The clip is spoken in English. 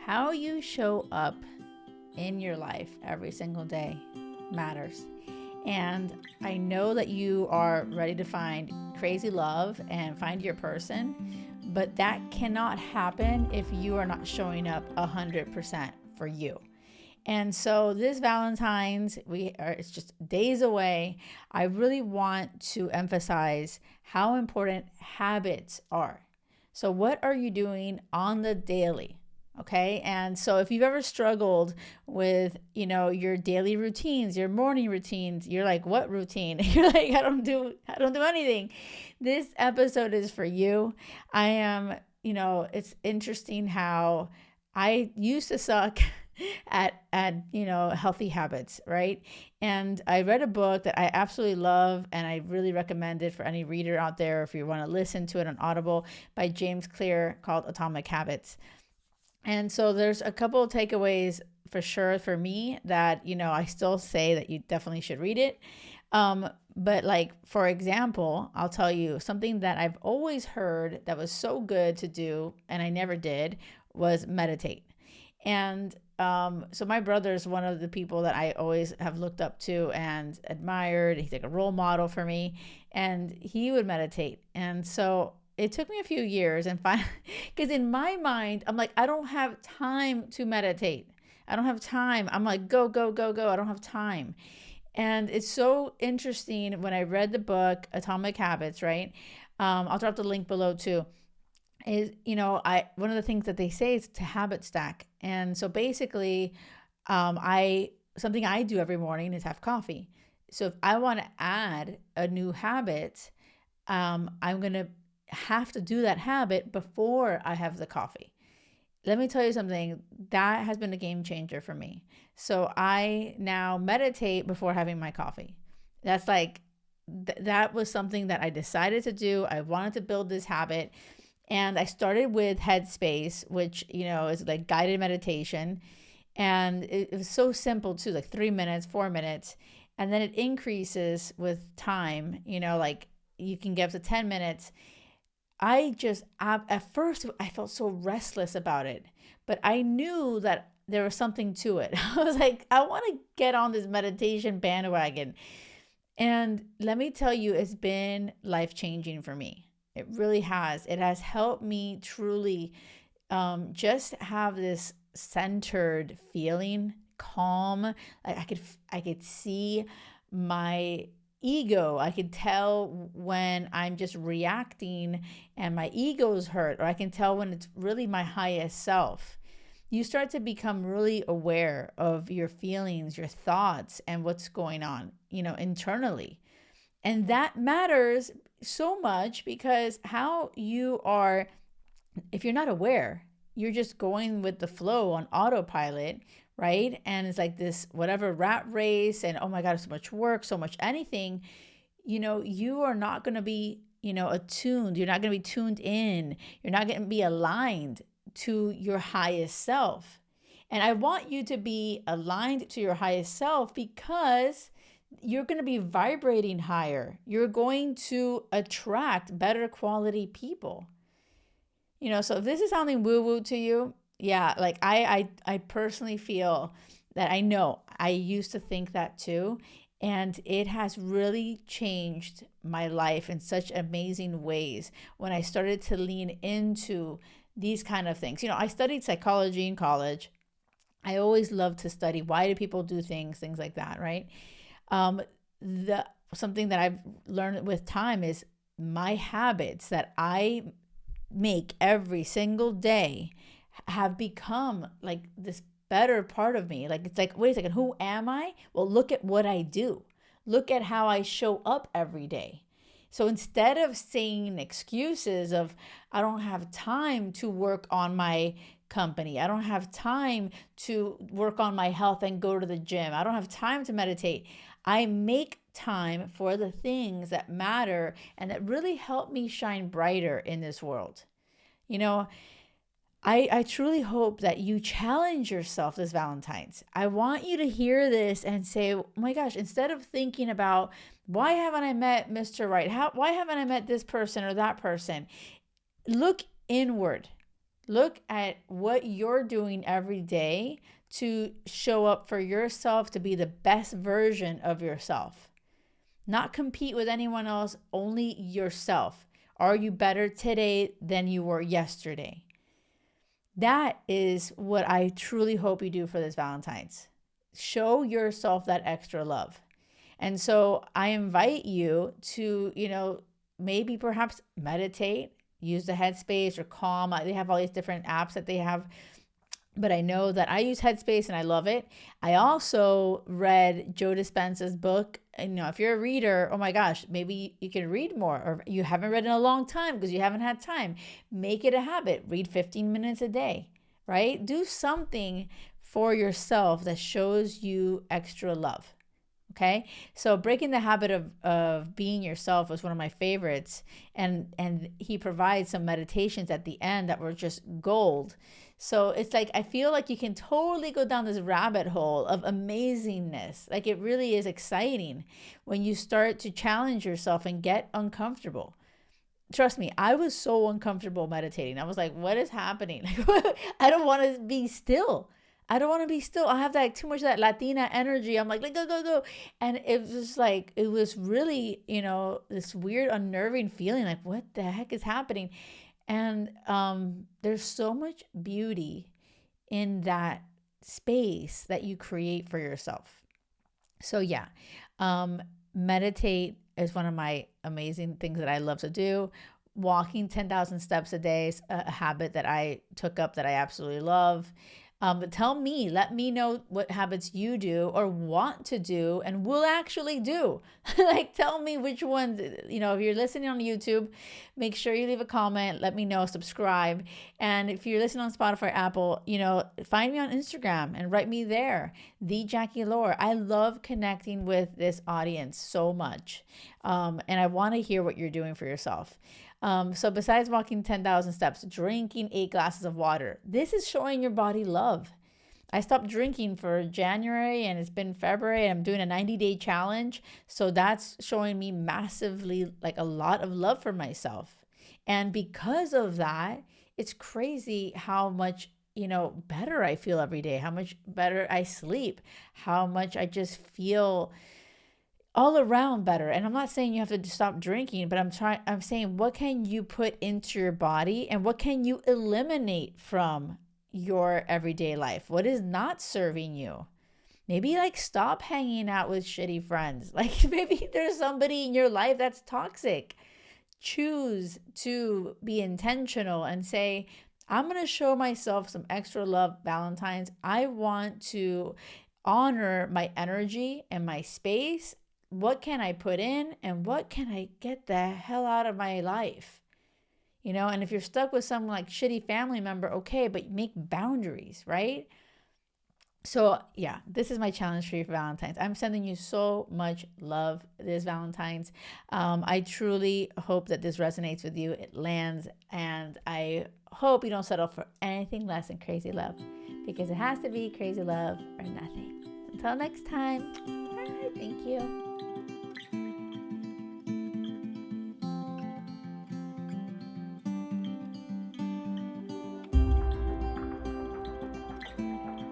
How you show up in your life every single day matters. And I know that you are ready to find crazy love and find your person, but that cannot happen if you are not showing up 100% for you. And so this Valentine's, it's just days away. I really want to emphasize how important habits are. So what are you doing on the daily? Okay. And so if you've ever struggled with, your daily routines, your morning routines, you're like, what routine? You're like, I don't do anything. This episode is for you. I am, it's interesting how I used to suck at healthy habits, right? And I read a book that I absolutely love, and I really recommend it for any reader out there if you want to listen to it on Audible, by James Clear, called Atomic Habits. And so there's a couple of takeaways for sure for me that, I still say that you definitely should read it. But like, for example, I'll tell you something that I've always heard that was so good to do, and I never did, was meditate. And so my brother is one of the people that I always have looked up to and admired. He's like a role model for me, and he would meditate. And so it took me a few years and finally, because in my mind, I'm like, I don't have time to meditate. I don't have time. I'm like, go, go, go, go. I don't have time. And it's so interesting when I read the book, Atomic Habits, right? I'll drop the link below too. Is, one of the things that they say is to habit stack. And so basically, something I do every morning is have coffee. So if I want to add a new habit, I'm going to have to do that habit before I have the coffee. Let me tell you something that has been a game changer for me. So I now meditate before having my coffee. That's like, that was something that I decided to do. I wanted to build this habit. And I started with Headspace, which, is like guided meditation. And it was so simple too, like 3 minutes, 4 minutes. And then it increases with time, like you can get up to 10 minutes. At first, I felt so restless about it, but I knew that there was something to it. I was like, I want to get on this meditation bandwagon. And let me tell you, it's been life-changing for me. It really has. It has helped me truly just have this centered feeling, calm. Like I could see my ego. I could tell when I'm just reacting and my ego's hurt, or I can tell when it's really my highest self. You start to become really aware of your feelings, your thoughts, and what's going on, internally. And that matters so much because how you are, if you're not aware, you're just going with the flow on autopilot, right? And it's like this whatever rat race and, oh my God, so much work, so much anything, you are not going to be, attuned. You're not going to be tuned in. You're not going to be aligned to your highest self. And I want you to be aligned to your highest self because you're going to be vibrating higher. You're going to attract better quality people. So if this is sounding woo-woo to you, yeah, like I personally feel that I know I used to think that too. And it has really changed my life in such amazing ways when I started to lean into these kind of things. I studied psychology in college. I always loved to study. Why do people do things like that, right? Something that I've learned with time is my habits that I make every single day have become like this better part of me. Like, it's like, wait a second, who am I? Well, look at what I do. Look at how I show up every day. So instead of saying excuses of, I don't have time to work on my company, I don't have time to work on my health and go to the gym, I don't have time to meditate, I make time for the things that matter and that really help me shine brighter in this world. I truly hope that you challenge yourself this Valentine's. I want you to hear this and say, oh my gosh, instead of thinking about, why haven't I met Mr. Right? Why haven't I met this person or that person? Look inward. Look at what you're doing every day to show up for yourself, to be the best version of yourself. Not compete with anyone else, only yourself. Are you better today than you were yesterday? That is what I truly hope you do for this Valentine's. Show yourself that extra love. And so I invite you to, maybe perhaps meditate, use the Headspace or Calm. They have all these different apps that they have, but I know that I use Headspace and I love it. I also read Joe Dispenza's book. And, if you're a reader, oh my gosh, maybe you can read more, or you haven't read in a long time because you haven't had time. Make it a habit. Read 15 minutes a day, right? Do something for yourself that shows you extra love. Okay. So breaking the habit of being yourself was one of my favorites. And he provides some meditations at the end that were just gold. So it's like, I feel like you can totally go down this rabbit hole of amazingness. Like, it really is exciting when you start to challenge yourself and get uncomfortable. Trust me, I was so uncomfortable meditating. I was like, what is happening? I don't want to be still. I don't want to be still. I have that too much of that Latina energy. I'm like, go, go, go. And it was like, it was really, this weird unnerving feeling, like, what the heck is happening? And there's so much beauty in that space that you create for yourself. So yeah, meditate is one of my amazing things that I love to do. Walking 10,000 steps a day is a habit that I took up that I absolutely love. But let me know what habits you do or want to do and will actually do. Like, tell me which ones, if you're listening on YouTube, make sure you leave a comment, let me know, subscribe. And if you're listening on Spotify, Apple, find me on Instagram and write me there, the JkL&x. I love connecting with this audience so much. And I want to hear what you're doing for yourself. So besides walking 10,000 steps, drinking 8 glasses of water, this is showing your body love. I stopped drinking for January and it's been February and I'm doing a 90-day challenge. So that's showing me massively, like, a lot of love for myself. And because of that, it's crazy how much, better I feel every day, how much better I sleep, how much I just feel all around better. And I'm not saying you have to stop drinking, but I'm saying, what can you put into your body and what can you eliminate from your everyday life? What is not serving you? Maybe, like, stop hanging out with shitty friends. Like, maybe there's somebody in your life that's toxic. Choose to be intentional and say, I'm going to show myself some extra love Valentine's. I want to honor my energy and my space. What can I put in and what can I get the hell out of my life? And if you're stuck with some, like, shitty family member, okay, but make boundaries, right? So yeah, this is my challenge for you for Valentine's. I'm sending you so much love this Valentine's. I truly hope that this resonates with you. It lands, and I hope you don't settle for anything less than crazy love, because it has to be crazy love or nothing. Until next time, bye. Thank you.